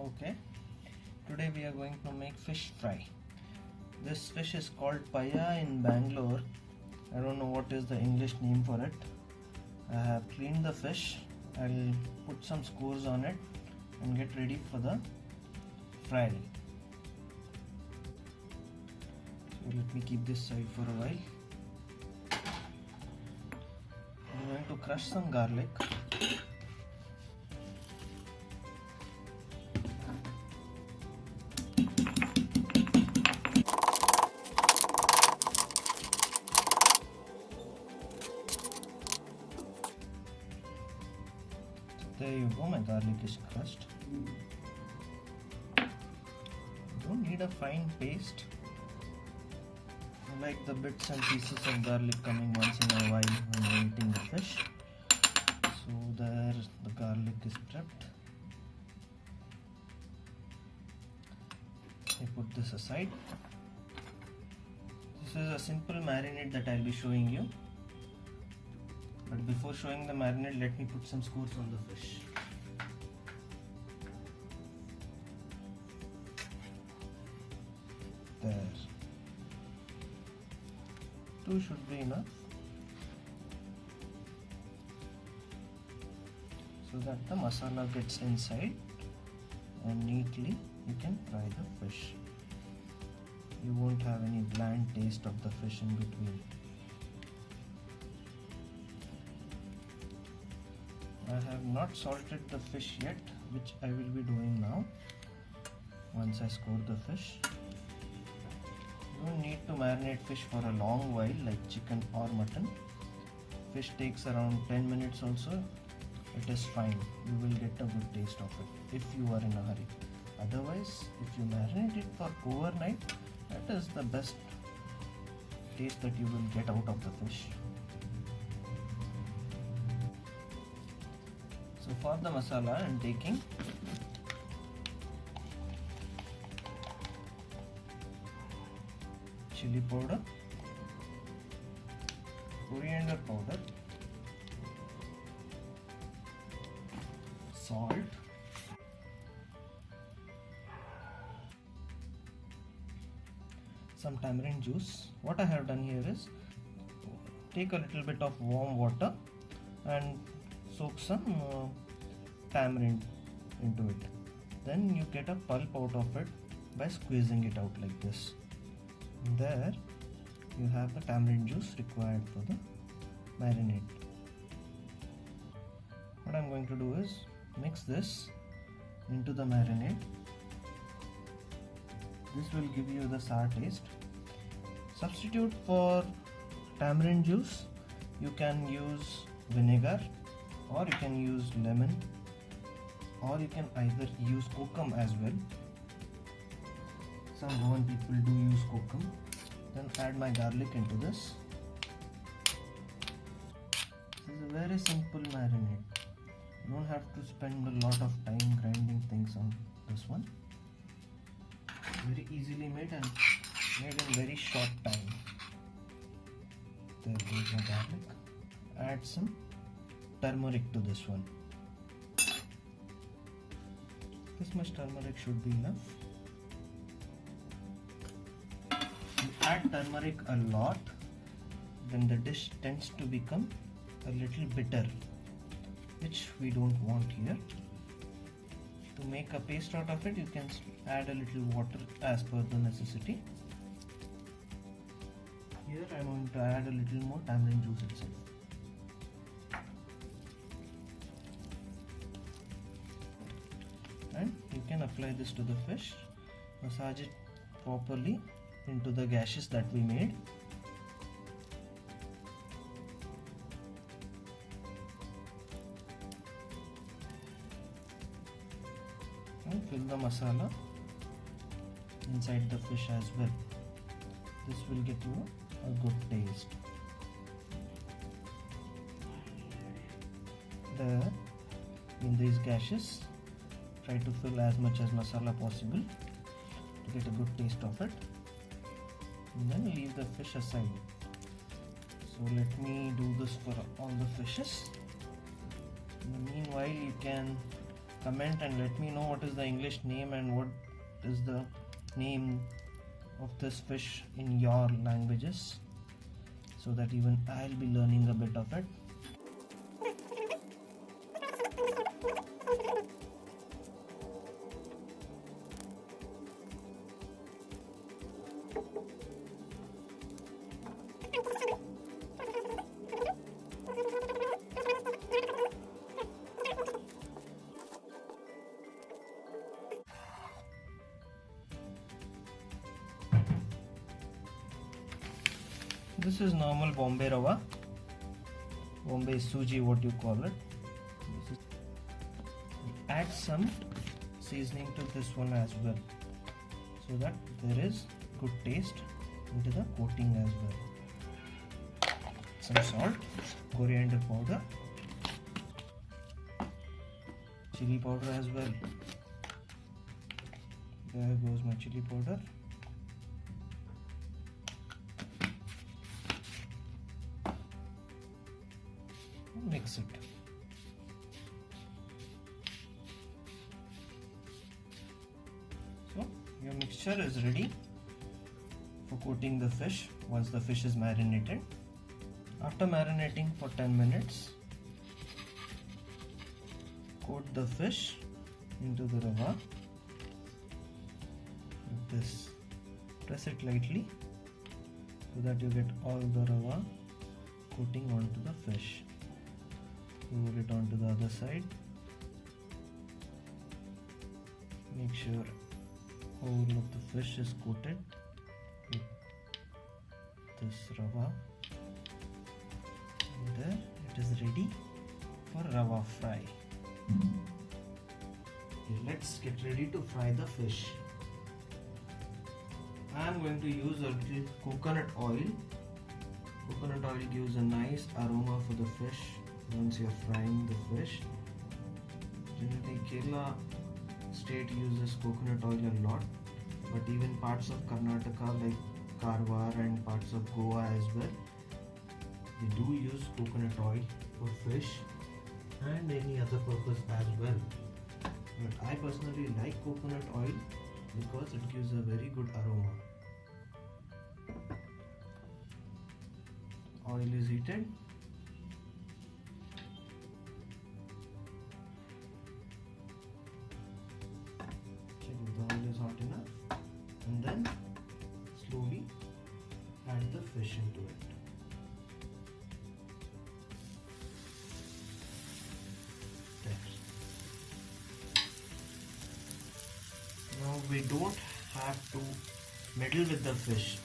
Okay, today we are going to make fish fry. This fish is called Paiya in Bangalore. I don't know what is the English name for it. I have cleaned the fish. I'll put some skewers on it and get ready for the fry. So let me keep this side for a while. I'm going to crush some garlic. There you go, my garlic is crushed. Don't need a fine paste. I like the bits and pieces of garlic coming once in a while when you're eating the fish. So there the garlic is prepped. I put this aside. This is a simple marinade that I'll be showing you. But before showing the marinade, let me put some skewers on the fish. There. 2 should be enough. So that the masala gets inside and neatly you can fry the fish. You won't have any bland taste of the fish in between. I have not salted the fish yet, which I will be doing now once I score the fish. You don't need to marinate fish for a long while like chicken or mutton. Fish takes around 10 minutes also. It is fine. You will get a good taste of it if you are in a hurry. Otherwise, if you marinate it for overnight, that is the best taste that you will get out of the fish. So for the masala, I am taking chili powder, coriander powder, salt, some tamarind juice. What I have done here is take a little bit of warm water and soak some tamarind into it. Then you get a pulp out of it by squeezing it out like this. There you have the tamarind juice required for the marinade. What I'm going to do is mix this into the marinade. This will give you the sour taste. Substitute for tamarind juice, you can use vinegar, or you can use lemon, or you can either use kokum as well. Some Goan people do use kokum. Then add my garlic into this. This is a very simple marinade. You don't have to spend a lot of time grinding things on this one. Very easily made and made in very short time. There goes my garlic. Add some turmeric to this one. This much turmeric should be enough. You add turmeric a lot, then the dish tends to become a little bitter, which we don't want here. To make a paste out of it, you can add a little water as per the necessity. Here I am going to add a little more tamarind juice itself. And you can apply this to the fish, massage it properly into the gashes that we made. And fill the masala inside the fish as well. This will get you a good taste. There, in these gashes, try to fill as much as masala possible to get a good taste of it. And then leave the fish aside. So let me do this for all the fishes. In the meanwhile, you can comment and let me know what is the English name and what is the name of this fish in your languages, so that even I'll be learning a bit of it. This is normal Bombay Rawa, Bombay Suji, what you call it. Add some seasoning to this one as well, so that there is good taste into the coating as well. Some salt, coriander powder, chili powder as well. There goes my chili powder. Mix it. So your mixture is ready for coating the fish once the fish is marinated. After marinating for 10 minutes, coat the fish into the rawa with this. Press it lightly so that you get all the rawa coating onto the fish. Roll it onto the other side. Make sure whole of the fish is coated with this rawa. And there it is ready for Rava fry. Okay, let's get ready to fry the fish. I am going to use a little coconut oil. Coconut oil gives a nice aroma for the fish once you are frying the fish. Generally, Kerala state uses coconut oil a lot, but even parts of Karnataka like Karwar and parts of Goa as well, they do use coconut oil for fish and any other purpose as well. But I personally like coconut oil because it gives a very good aroma. Oil is heated. Check if the oil is hot enough, and then slowly add the fish into it. Now we don't have to meddle with the fish.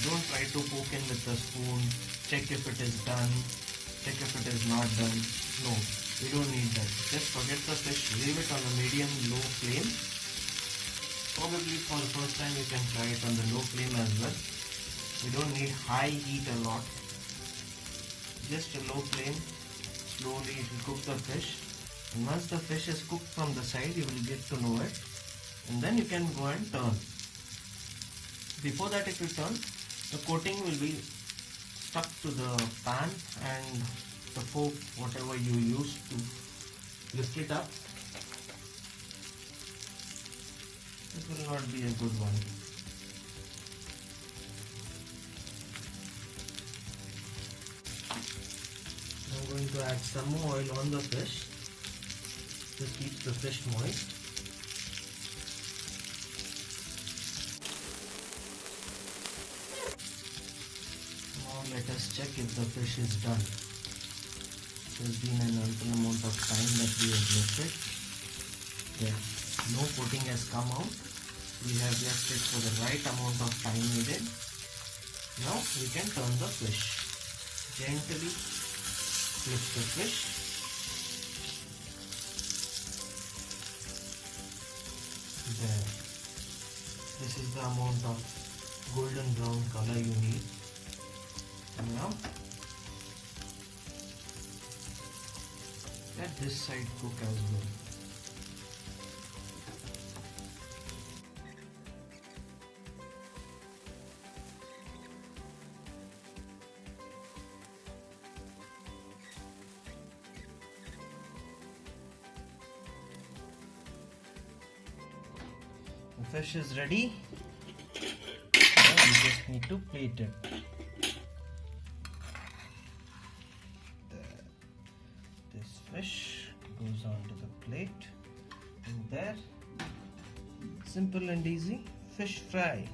Don't try to poke in with the spoon, check if it is done, check if it is not done. No, we don't need that. Just forget the fish, leave it on a medium-low flame. Probably for the first time you can try it on the low flame as well. We don't need high heat a lot. Just a low flame, slowly it will cook the fish. And once the fish is cooked from the side, you will get to know it. And then you can go and turn. Before that, if you turn, the coating will be stuck to the pan, and the fork, whatever you use to lift it up, it will not be a good one. I'm going to add some more oil on the fish. This keeps the fish moist. Now let us check if the fish is done. It has been an ample amount of time that we have left it. There, no coating has come out. We have left it for the right amount of time needed. Now we can turn the fish. Gently flip the fish. There. This is the amount of golden brown color you need. And now let this side cook as well. fish is ready. Now we just need to plate it. This fish goes onto the plate, and there, simple and easy fish fry.